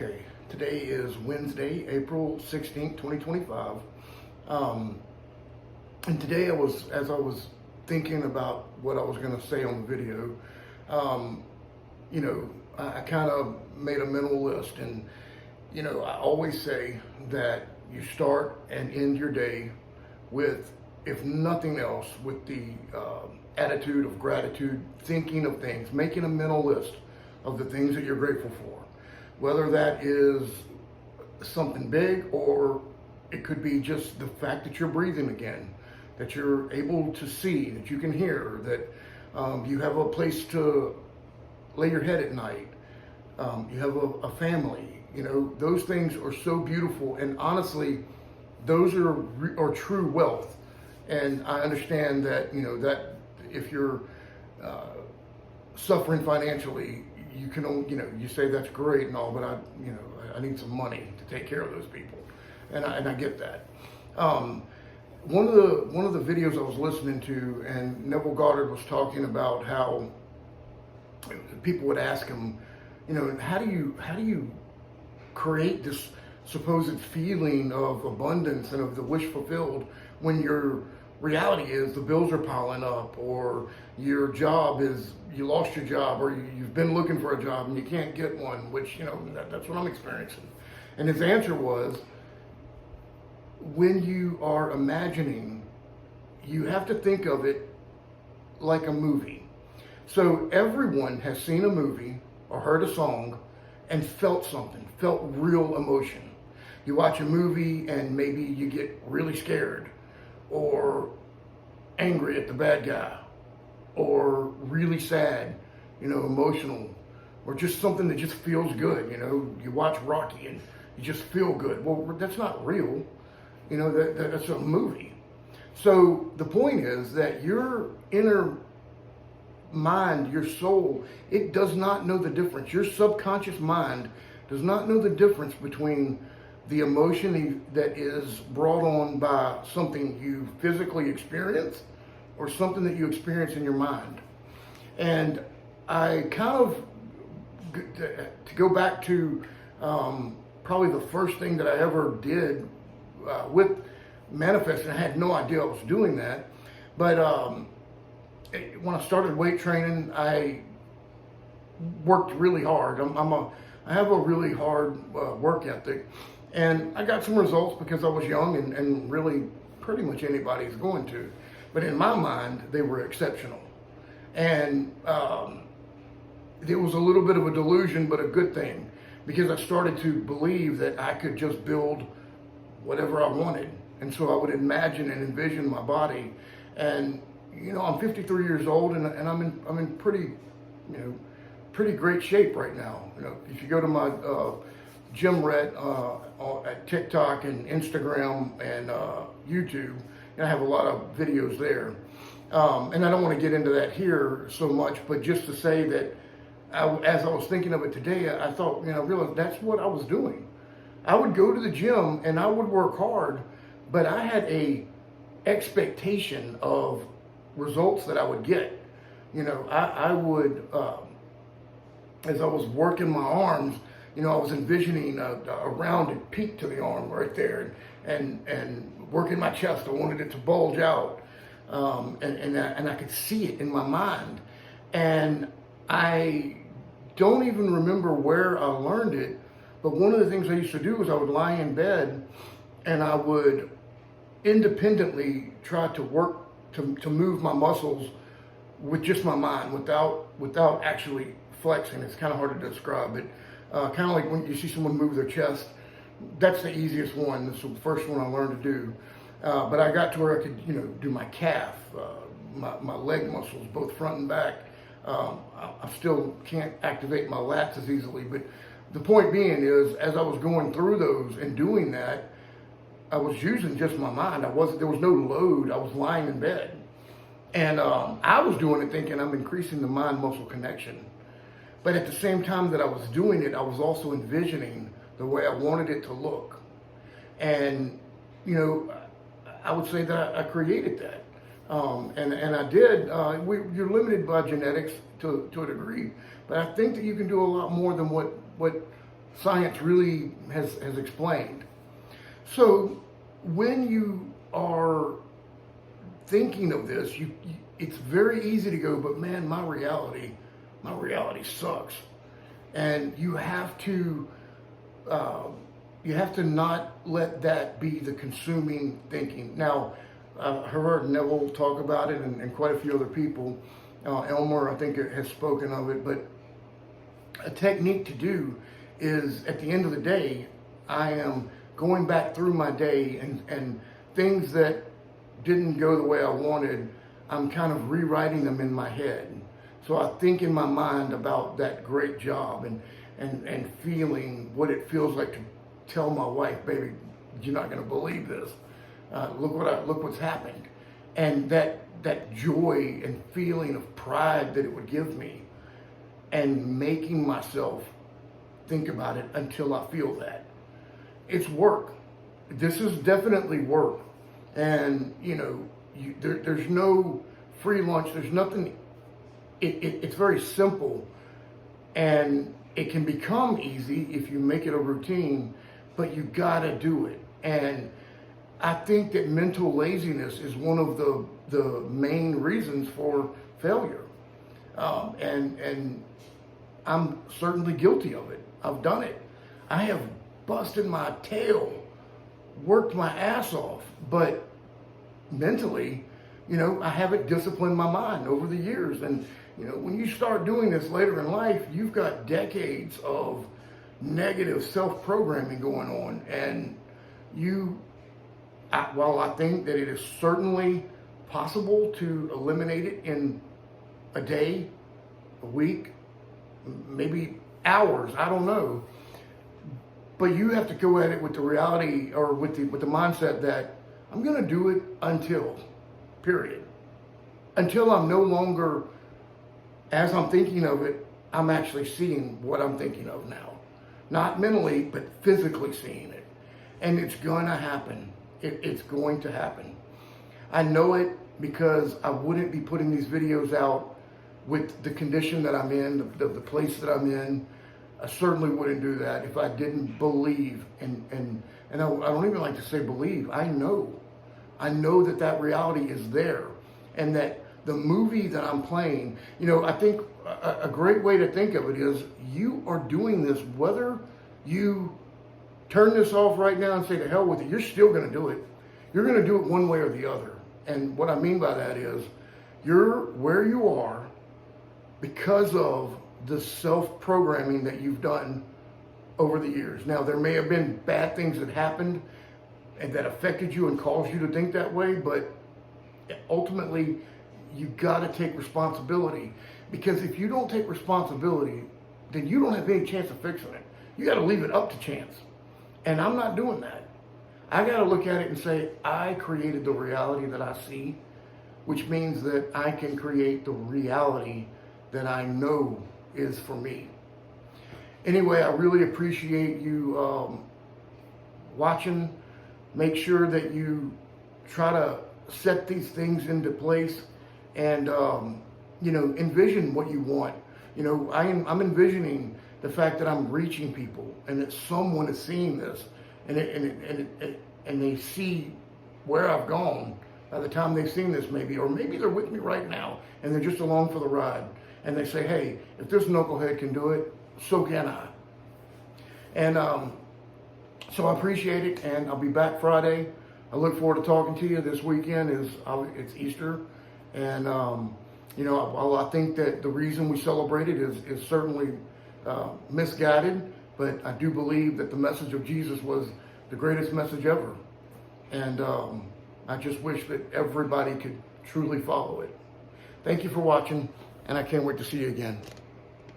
Okay, today is Wednesday, April 16th, 2025. Um, and today as I was thinking about what I was going to say on the video, um, I kind of made a mental list. And, I always say that you start and end your day with, if nothing else, with the attitude of gratitude, thinking of things, making a mental list of the things that you're grateful for. Whether that is something big, or it could be just the fact that you're breathing again, that you're able to see, that you can hear, that you have a place to lay your head at night, you have a family. Those things are so beautiful, and honestly, those are true wealth. And I understand that that if you're suffering financially, you can only, you say that's great and all, but I need some money to take care of those people, and I get that. One of the videos I was listening to, and Neville Goddard was talking about how people would ask him, how do you create this supposed feeling of abundance and of the wish fulfilled when your reality is the bills are piling up, or your job is, you lost your job, or you've been looking for a job and you can't get one, which, that's what I'm experiencing. And his answer was, when you are imagining, you have to think of it like a movie. So everyone has seen a movie or heard a song and felt something, felt real emotion. You watch a movie and maybe you get really scared, or angry at the bad guy, or really sad, emotional, or just something that just feels good. You watch Rocky and you just feel good. Well, that's not real. That's a movie. So the point is that your inner mind, your soul, it does not know the difference. Your subconscious mind does not know the difference between the emotion that is brought on by something you physically experience, or something that you experience in your mind. And I kind of, to go back to probably the first thing that I ever did with manifesting, I had no idea I was doing that. But when I started weight training, I worked really hard. I have a really hard work ethic. And I got some results because I was young, and really pretty much anybody's going to. But in my mind, they were exceptional. And it was a little bit of a delusion, but a good thing, because I started to believe that I could just build whatever I wanted. And so I would imagine and envision my body. And, I'm 53 years old, and I'm in pretty great shape right now. If you go to my Gym Rat at TikTok and Instagram and YouTube, and I have a lot of videos there. And I don't want to get into that here so much, but just to say that as I was thinking of it today, I thought, realized that's what I was doing. I would go to the gym and I would work hard, but I had a expectation of results that I would get. I would, as I was working my arms, I was envisioning a rounded peak to the arm right there, and working my chest. I wanted it to bulge out, and I could see it in my mind. And I don't even remember where I learned it, but one of the things I used to do was I would lie in bed and I would independently try to work to move my muscles with just my mind, without actually flexing. It's kind of hard to describe it. Kind of like when you see someone move their chest. That's the easiest one. This was the first one I learned to do. But I got to where I could, do my calf, my leg muscles, both front and back. I still can't activate my lats as easily. But the point being is, as I was going through those and doing that, I was using just my mind. There was no load. I was lying in bed. And I was doing it thinking I'm increasing the mind-muscle connection. But at the same time that I was doing it, I was also envisioning the way I wanted it to look. And, I would say that I created that. And I did. You're limited by genetics to a degree, but I think that you can do a lot more than what science really has explained. So when you are thinking of this, it's very easy to go, but man, my reality sucks. And you have to not let that be the consuming thinking. Now, I heard Neville talk about it, and quite a few other people. Elmer, I think, has spoken of it, but a technique to do is, at the end of the day, I am going back through my day, and things that didn't go the way I wanted, I'm kind of rewriting them in my head. So I think in my mind about that great job and feeling what it feels like to tell my wife, baby, you're not going to believe this. Look what's happened. And that joy and feeling of pride that it would give me, and making myself think about it until I feel that. It's work. This is definitely work. And, there's no free lunch. There's nothing. It's very simple. And it can become easy if you make it a routine, but you got to do it. And I think that mental laziness is one of the main reasons for failure. And I'm certainly guilty of it. I've done it. I have busted my tail, worked my ass off, but mentally, I haven't disciplined my mind over the years. And, when you start doing this later in life, you've got decades of negative self-programming going on. And while I think that it is certainly possible to eliminate it in a day, a week, maybe hours, I don't know. But you have to go at it with the reality, or with the mindset that I'm going to do it until, period. Until I'm no longer, as I'm thinking of it, I'm actually seeing what I'm thinking of now. Not mentally, but physically seeing it. And it's going to happen. It's going to happen. I know it because I wouldn't be putting these videos out with the condition that I'm in, the place that I'm in. I certainly wouldn't do that if I didn't believe, and I don't even like to say believe. I know that reality is there, and that the movie that I'm playing, I think a great way to think of it is, you are doing this whether you turn this off right now and say to hell with it, you're still going to do it. You're going to do it one way or the other. And what I mean by that is, you're where you are because of the self-programming that you've done over the years. Now, there may have been bad things that happened and that affected you and caused you to think that way, but ultimately, you got to take responsibility. Because if you don't take responsibility, then you don't have any chance of fixing it. You got to leave it up to chance. And I'm not doing that. I got to look at it and say, I created the reality that I see, which means that I can create the reality that I know is for me. Anyway, I really appreciate you watching. Make sure that you try to set these things into place, and envision what you want. I'm envisioning the fact that I'm reaching people, and that someone is seeing this, and they see where I've gone by the time they've seen this, maybe, or maybe they're with me right now and they're just along for the ride, and they say, hey, if this knucklehead can do it, so can I. And so I appreciate it, and I'll be back Friday. I look forward to talking to you. This weekend it's Easter, and while I think that the reason we celebrate it is certainly misguided, but I do believe that the message of Jesus was the greatest message ever, and I just wish that everybody could truly follow it. Thank you for watching, and I can't wait to see you again.